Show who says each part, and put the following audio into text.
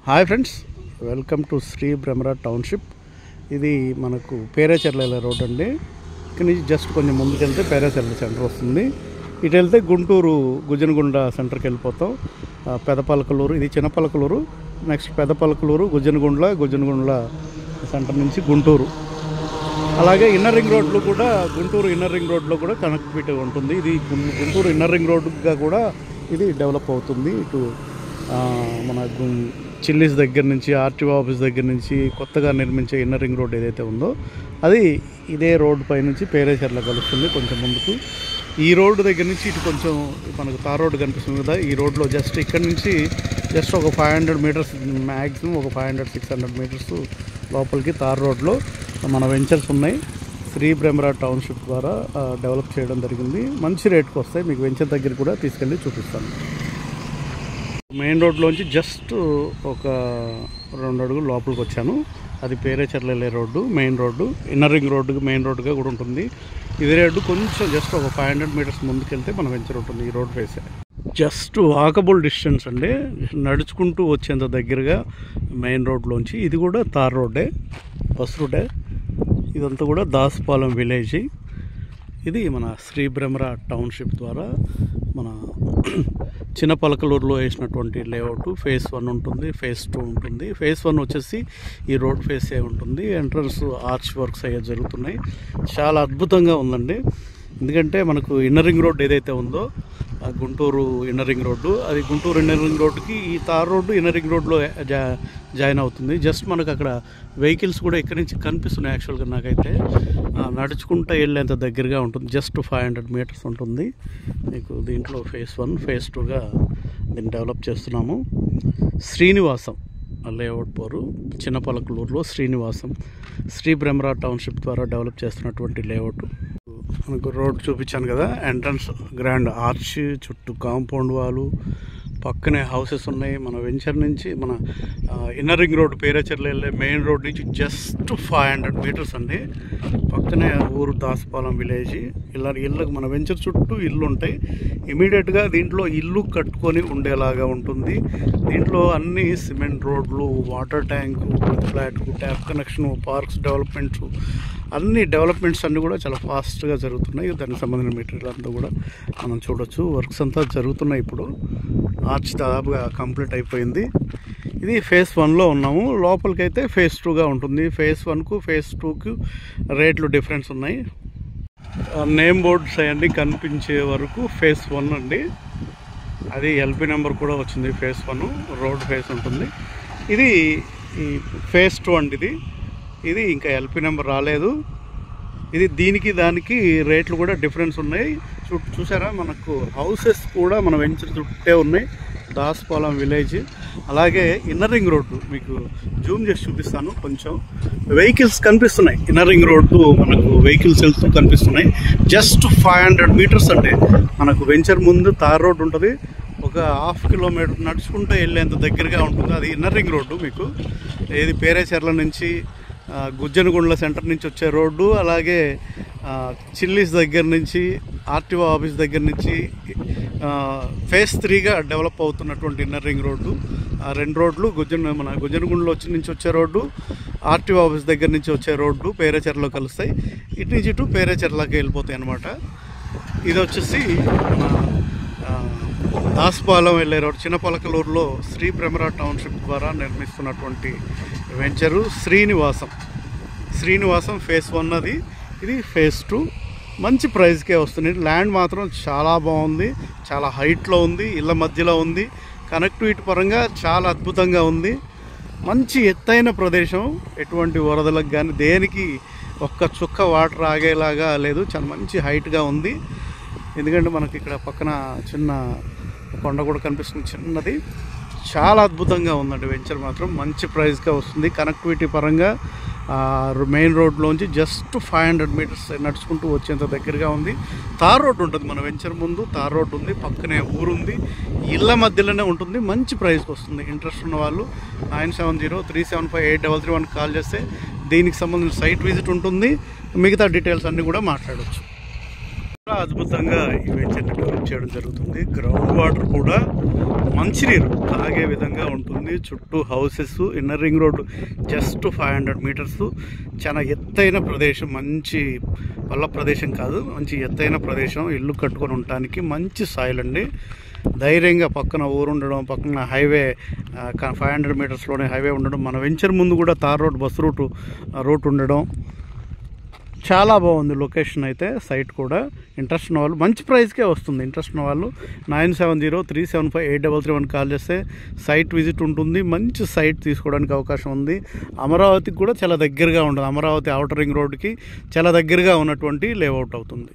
Speaker 1: Hi friends, welcome to Shri Brahmara township. ఇది మనకు Perecherla road అండి. ఇక్కడ నుంచి జస్ట్ కొంచెం ముందుకెళ్తే పేరేచెర్ల సెంటర్ వస్తుంది. ఇటు వెళ్తే గుంటూరు గుజ్జనగుండ సెంటర్కి వెళ్ళిపోతాం. పెదపలకలూరు, ఇది చిన్నపలకలూరు, నెక్స్ట్ పెదపలకలూరు, గుజ్జనగుండ్ల సెంటర్ నుంచి గుంటూరు. అలాగే ఇన్నర్ రింగ్ రోడ్లు కూడా, గుంటూరు ఇన్నర్ రింగ్ రోడ్లో కూడా కనెక్టివిటీ ఉంటుంది. ఇది గుంటూరు ఇన్నర్ రింగ్ రోడ్డుగా కూడా ఇది డెవలప్ అవుతుంది. ఇటు మన చిల్లీస్ దగ్గర నుంచి, ఆర్టీఓ ఆఫీస్ దగ్గర నుంచి కొత్తగా నిర్మించే ఇన్నర్ రింగ్ రోడ్ ఏదైతే ఉందో అది ఇదే రోడ్డు పై నుంచి పేరేచెర్ల కలుస్తుంది. కొంచెం ముందుకు ఈ రోడ్డు దగ్గర నుంచి ఇటు కొంచెం మనకు తార్ రోడ్డు కనిపిస్తుంది కదా, ఈ రోడ్లో జస్ట్ ఇక్కడ నుంచి జస్ట్ ఒక 500 మీటర్స్, మ్యాక్సిమం ఒక 500-600 మీటర్స్ లోపలికి తార్ రోడ్లో మన వెంచర్స్ ఉన్నాయి. శ్రీ బ్రహ్మరా టౌన్షిప్ ద్వారా డెవలప్ చేయడం జరిగింది. మంచి రేట్కి వస్తాయి. మీకు వెంచర్ దగ్గర కూడా తీసుకెళ్ళి చూపిస్తాను. మెయిన్ రోడ్లోంచి జస్ట్ ఒక 2 అడుగులు లోపలికి వచ్చాను. అది Perecherla road, main road. Inner ring రోడ్డుకి మెయిన్ రోడ్డుగా కూడా ఉంటుంది. ఇది రోడ్డు కొంచెం జస్ట్ ఒక 500 మీటర్స్ ముందుకెళ్తే మన వెంచర్ ఉంటుంది. ఈ రోడ్ ఫేసే జస్ట్ వాకబుల్ డిస్టెన్స్ అండి, నడుచుకుంటూ వచ్చేంత దగ్గరగా మెయిన్ రోడ్లోంచి. ఇది కూడా తార్ రోడ్డే, బస్ రూటే. ఇదంతా కూడా దాసపాలెం విలేజ్. ఇది మన శ్రీ బ్రహ్మరా టౌన్షిప్ ద్వారా మన చిన్నపలకలూరులో వేసినటువంటి లేఅవుట్. ఫేజ్ 1 ఉంటుంది, ఫేజ్ 2 ఉంటుంది. ఫేజ్ 1 వచ్చేసి ఈ రోడ్ ఫేసే ఉంటుంది. ఎంట్రన్స్ ఆర్చ్ వర్క్స్ అయ్యే జరుగుతున్నాయి. చాలా అద్భుతంగా ఉందండి. ఎందుకంటే మనకు ఇన్నర్ రింగ్ రోడ్ ఏదైతే ఉందో, గుంటూరు ఇన్నర్ రింగ్ రోడ్డు, అది గుంటూరు ఇన్నర్ రింగ్ రోడ్డుకి ఈ తార్ రోడ్డు ఇన్నర్ రింగ్ రోడ్లో జాయిన్ అవుతుంది. జస్ట్ మనకు అక్కడ వెహికల్స్ కూడా ఇక్కడి నుంచి కనిపిస్తున్నాయి. యాక్చువల్గా నాకైతే నడుచుకుంటూ వెళ్ళేంత దగ్గరగా ఉంటుంది. జస్ట్ 500 మీటర్స్ ఉంటుంది. మీకు దీంట్లో ఫేజ్ 1, ఫేజ్ 2గా దీన్ని డెవలప్ చేస్తున్నాము. శ్రీనివాసం లేఅవుట్ పోరు, చిన్నపలకలూరులో శ్రీనివాసం, శ్రీ బ్రహ్మరా టౌన్షిప్ ద్వారా డెవలప్ చేస్తున్నటువంటి లేఅవుట్. మనకు రోడ్ చూపించాను కదా, ఎంట్రన్స్ గ్రాండ్ ఆర్చ్, చుట్టూ కాంపౌండ్ వాళ్ళు, పక్కనే హౌసెస్ ఉన్నాయి. మన వెంచర్ నుంచి మన ఇన్నర్ రింగ్ రోడ్ పేరేచెర్ల వెళ్ళే మెయిన్ రోడ్ నుంచి జస్ట్ 500 మీటర్స్ అండి. పక్కనే ఊరు దాసపాలెం విలేజ్. ఇళ్ళకు మన వెంచర్ చుట్టూ ఇల్లు ఉంటాయి. ఇమీడియట్గా దీంట్లో ఇల్లు కట్టుకొని ఉండేలాగా ఉంటుంది. దీంట్లో అన్ని సిమెంట్ రోడ్లు, వాటర్ ట్యాంకు, ఫ్లాట్కు, ట్యాప్ కనెక్షను, పార్క్స్ డెవలప్మెంట్స్, అన్ని డెవలప్మెంట్స్ అన్నీ కూడా చాలా ఫాస్ట్గా జరుగుతున్నాయి. దానికి సంబంధించిన మెటీరియల్ అంతా కూడా మనం చూడొచ్చు. వర్క్స్ అంతా జరుగుతున్నాయి. ఇప్పుడు ఆర్చ్ దాదాపుగా కంప్లీట్ అయిపోయింది. ఇది ఫేజ్ 1లో ఉన్నాము. లోపలికైతే ఫేజ్ 2గా ఉంటుంది. ఫేజ్ 1కు ఫేజ్ 2కు రేట్లు డిఫరెన్స్ ఉన్నాయి. నేమ్ బోర్డ్స్ అవన్నీ కనిపించే వరకు ఫేజ్ 1 అండి. అది ఎల్పి నెంబర్ కూడా వచ్చింది. ఫేజ్ 1 రోడ్ ఫేజ్ ఉంటుంది. ఇది ఈ ఫేజ్ 2 అండి. ఇది ఇంకా ఎల్పి నెంబర్ రాలేదు. ఇది దీనికి దానికి రేట్లు కూడా డిఫరెన్స్ ఉన్నాయి. చూసారా, మనకు హౌసెస్ కూడా మన వెంచర్ చుట్టే ఉన్నాయి. దాసపాలెం విలేజ్. అలాగే ఇన్నర్ రింగ్ రోడ్డు మీకు జూమ్ చేసి చూపిస్తాను. కొంచెం వెహికల్స్ కనిపిస్తున్నాయి. ఇన్నర్ రింగ్ రోడ్డు మనకు వెహికల్స్ వెళ్తూ కనిపిస్తున్నాయి. జస్ట్ 500 మీటర్స్ అంటే మనకు వెంచర్ ముందు తార్ రోడ్డు ఉంటుంది. ఒక 1/2 కిలోమీటర్ నడుచుకుంటూ వెళ్ళేంత దగ్గరగా ఉంటుంది. అది ఇన్నర్ రింగ్ రోడ్డు. మీకు ఏది పేరేచెర్ల నుంచి గుజ్జనగుండ్ల సెంటర్ నుంచి వచ్చే రోడ్డు, అలాగే చిల్లీస్ దగ్గర నుంచి, ఆర్టీఓ ఆఫీస్ దగ్గర నుంచి ఫేజ్ 3గా డెవలప్ అవుతున్నటువంటి ఇన్నర్ రింగ్ రోడ్డు. ఆ 2 రోడ్లు మన గుజ్జనగుండ్లో నుంచి వచ్చే రోడ్డు, ఆర్టీఓ ఆఫీస్ దగ్గర నుంచి వచ్చే రోడ్డు పేరేచెర్లలో కలుస్తాయి. ఇటు నుంచి ఇటు పేరేచెర్లకి వెళ్ళిపోతాయి అన్నమాట. ఇది వచ్చేసి దాసపాలెం వెళ్ళే రోడ్, చిన్నపలకలూరులో శ్రీ బ్రహ్మరా టౌన్షిప్ ద్వారా నిర్మిస్తున్నటువంటి వెంచరు శ్రీనివాసం ఫేజ్ 1 అది. ఇది ఫేజ్ 2. మంచి ప్రైస్కే వస్తుంది. ల్యాండ్ మాత్రం చాలా బాగుంది, చాలా హైట్లో ఉంది, ఇళ్ళ మధ్యలో ఉంది. కనెక్టివిటీ పరంగా చాలా అద్భుతంగా ఉంది. మంచి ఎత్తైన ప్రదేశం. ఎటువంటి వరదలకు కానీ దేనికి ఒక్క చుక్క వాటర్ ఆగేలాగా లేదు. చాలా మంచి హైట్గా ఉంది. ఎందుకంటే మనకి ఇక్కడ పక్కన చిన్న కొండ కూడా కనిపిస్తుంది, చిన్నది. చాలా అద్భుతంగా ఉందండి. వెంచర్ మాత్రం మంచి ప్రైస్గా వస్తుంది. కనెక్టివిటీ పరంగా మెయిన్ రోడ్లోంచి జస్ట్ 500 మీటర్స్ నడుచుకుంటూ వచ్చేంత దగ్గరగా ఉంది. తార్ రోడ్డు ఉంటుంది. మన వెంచర్ ముందు తార్ రోడ్డు ఉంది, పక్కనే ఊరుంది, ఇళ్ళ మధ్యలోనే ఉంటుంది. మంచి ప్రైస్కి వస్తుంది. ఇంట్రెస్ట్ ఉన్న వాళ్ళు 9703758331 కాల్ చేస్తే దీనికి సంబంధించిన సైట్ విజిట్ ఉంటుంది. మిగతా డీటెయిల్స్ అన్నీ కూడా మాట్లాడవచ్చు. అద్భుతంగా ఈ వెంచర్ని డెవలప్ చేయడం జరుగుతుంది. గ్రౌండ్ వాటర్ కూడా మంచినీరు తాగే విధంగా ఉంటుంది. చుట్టూ houses, inner ring road just 500 metres. చాలా ఎత్తైన ప్రదేశం, మంచి పల్ల ప్రదేశం కాదు, మంచి ఎత్తైన ప్రదేశం. ఇల్లు కట్టుకొని ఉండటానికి మంచి సాయిల్ అండి. ధైర్యంగా పక్కన ఊరు ఉండడం, పక్కన హైవే 500 మీటర్స్లోనే హైవే ఉండడం, మన వెంచర్ ముందు కూడా తార్ రోడ్, బస్ రూట్ ఉండడం చాలా బాగుంది. లొకేషన్ అయితే సైట్ కూడా. ఇంట్రెస్ట్ ఉన్న వాళ్ళు మంచి ప్రైస్కే వస్తుంది. ఇంట్రెస్ట్ ఉన్న వాళ్ళు 9703758331 కాల్ చేస్తే సైట్ విజిట్ ఉంటుంది. మంచి సైట్ తీసుకోవడానికి అవకాశం ఉంది. అమరావతికి కూడా చాలా దగ్గరగా ఉంటుంది. అమరావతి ఔటర్ రింగ్ రోడ్డుకి చాలా దగ్గరగా ఉన్నటువంటి లేఅవుట్ అవుతుంది.